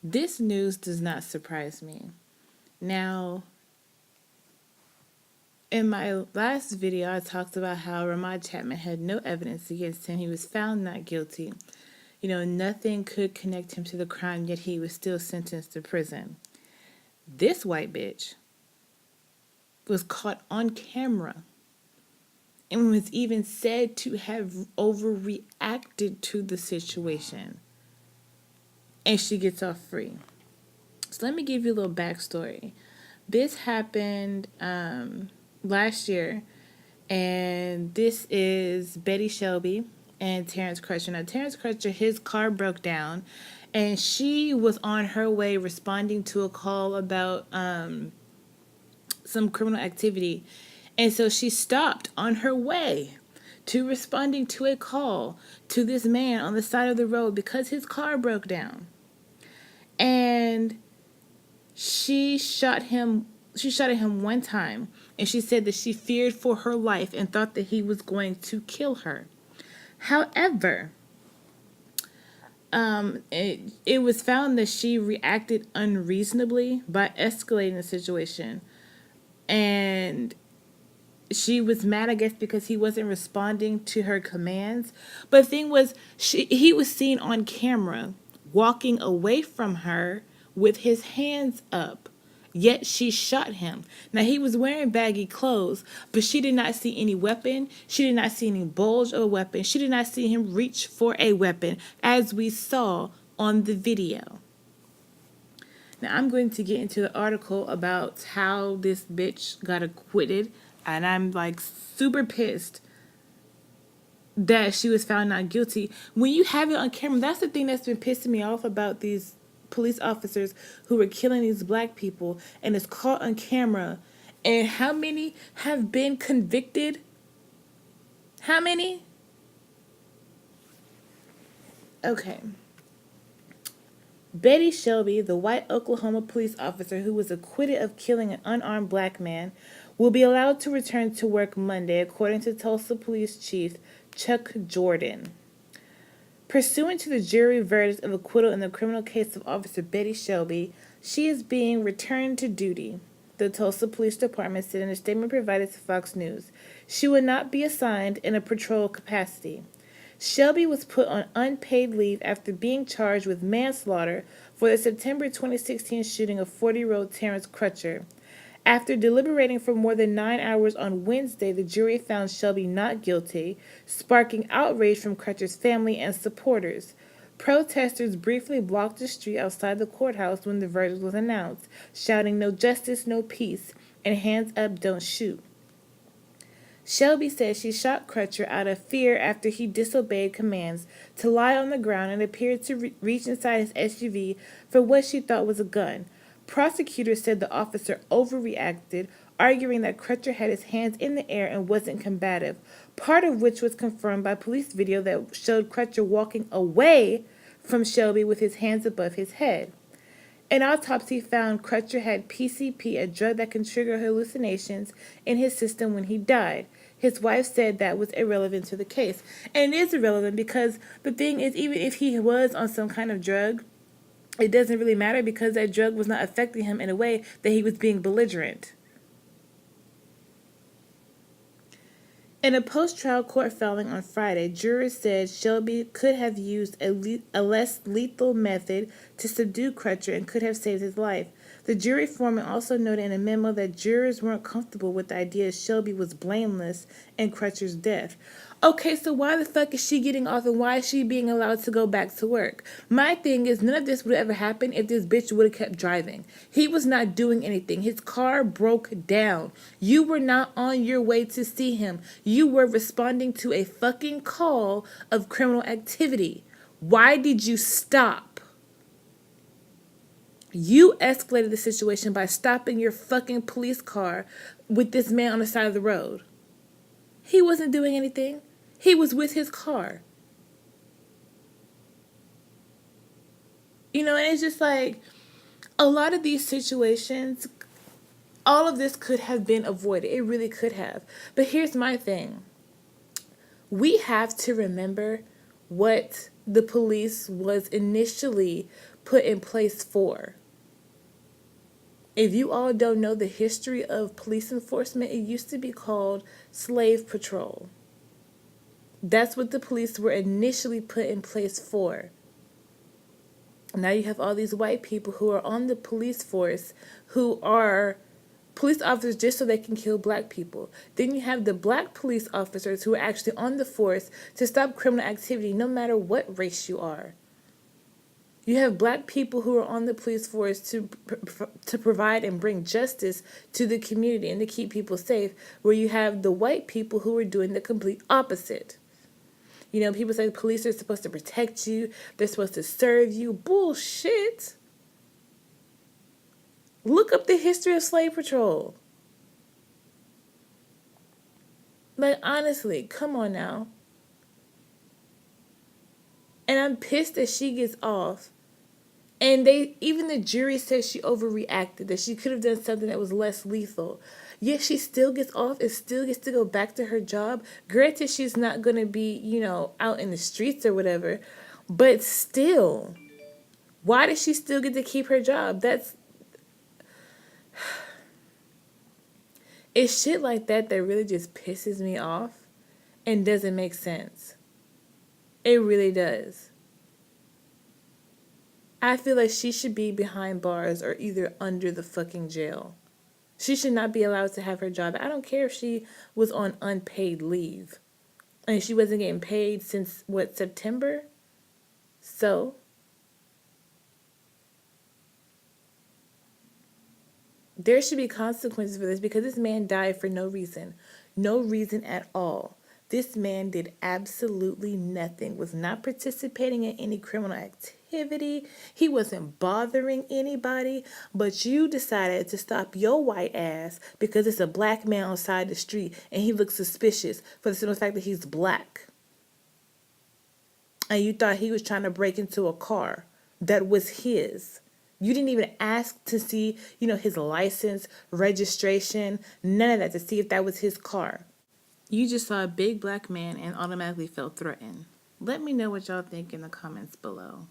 This news does not surprise me. Now, in my last video, I talked about how Ramad Chapman had no evidence against him. He was found not guilty. Nothing could connect him to the crime, yet he was still sentenced to prison. This white bitch was caught on camera and was even said to have overreacted to the situation. And she gets off free. So let me give you a little backstory. This happened last year, and this is Betty Shelby and Terence Crutcher. Now, Terence Crutcher, his car broke down, and she was on her way responding to a call about some criminal activity. And so she stopped on her way to responding to a call to this man on the side of the road because his car broke down. And she shot him at him one time, and she said that she feared for her life and thought that he was going to kill her. However, it was found that she reacted unreasonably by escalating the situation. And she was mad, I guess, because he wasn't responding to her commands. But the thing was, he was seen on camera walking away from her with his hands up. Yet she shot him. Now, he was wearing baggy clothes, but she did not see any weapon. She did not see any bulge of a weapon. She did not see him reach for a weapon, as we saw on the video. Now, I'm going to get into the article about how this bitch got acquitted, and I'm like super pissed that she was found not guilty. When you have it on camera, that's the thing that's been pissing me off about these police officers who were killing these black people, and it's caught on camera. And how many have been convicted? How many? Okay. Betty Shelby, the white Oklahoma police officer who was acquitted of killing an unarmed black man, will be allowed to return to work Monday, according to Tulsa Police Chief Chuck Jordan. Pursuant to the jury verdict of acquittal in the criminal case of Officer Betty Shelby, she is being returned to duty, the Tulsa Police Department said in a statement provided to Fox News. She will not be assigned in a patrol capacity. Shelby was put on unpaid leave after being charged with manslaughter for the September 2016 shooting of 40-year-old Terence Crutcher. After deliberating for more than 9 hours on Wednesday, the jury found Shelby not guilty, sparking outrage from Crutcher's family and supporters. Protesters briefly blocked the street outside the courthouse when the verdict was announced, shouting "No justice, no peace," and "Hands up, don't shoot." Shelby said she shot Crutcher out of fear after he disobeyed commands to lie on the ground and appeared to reach inside his SUV for what she thought was a gun. Prosecutors said the officer overreacted, arguing that Crutcher had his hands in the air and wasn't combative, part of which was confirmed by police video that showed Crutcher walking away from Shelby with his hands above his head. An autopsy found Crutcher had PCP, a drug that can trigger hallucinations, in his system when he died. His wife said that was irrelevant to the case. And it is irrelevant because the thing is, even if he was on some kind of drug, it doesn't really matter because that drug was not affecting him in a way that he was being belligerent. In a post-trial court filing on Friday, jurors said Shelby could have used a less lethal method to subdue Crutcher and could have saved his life. The jury foreman also noted in a memo that jurors weren't comfortable with the idea Shelby was blameless in Crutcher's death. Okay, so why the fuck is she getting off and why is she being allowed to go back to work? My thing is, none of this would ever happen if this bitch would have kept driving. He was not doing anything. His car broke down. You were not on your way to see him. You were responding to a fucking call of criminal activity. Why did you stop? You escalated the situation by stopping your fucking police car with this man on the side of the road. He wasn't doing anything. He was with his car. And it's just like, a lot of these situations, all of this could have been avoided. It really could have. But here's my thing. We have to remember what the police was initially put in place for. If you all don't know the history of police enforcement, it used to be called slave patrol. That's what the police were initially put in place for. Now you have all these white people who are on the police force who are police officers just so they can kill black people. Then you have the black police officers who are actually on the force to stop criminal activity no matter what race you are. You have black people who are on the police force to provide and bring justice to the community and to keep people safe, where you have the white people who are doing the complete opposite. You know, people say police are supposed to protect you, they're supposed to serve you. Bullshit. Look up the history of slave patrol. Like, honestly, come on now. And I'm pissed that she gets off. And even the jury says she overreacted, that she could have done something that was less lethal. Yet she still gets off and still gets to go back to her job. Granted, she's not going to be, out in the streets or whatever. But still, why does she still get to keep her job? It's shit like that really just pisses me off and doesn't make sense. It really does. I feel like she should be behind bars or either under the fucking jail. She should not be allowed to have her job. I don't care if she was on unpaid leave. And she wasn't getting paid since, September? So? There should be consequences for this because this man died for no reason. No reason at all. This man did absolutely nothing, was not participating in any criminal activity. He wasn't bothering anybody, but you decided to stop your white ass because it's a black man on the side of the street and he looks suspicious for the simple fact that he's black. And you thought he was trying to break into a car that was his. You didn't even ask to see, his license, registration, none of that to see if that was his car. You just saw a big black man and automatically felt threatened. Let me know what y'all think in the comments below.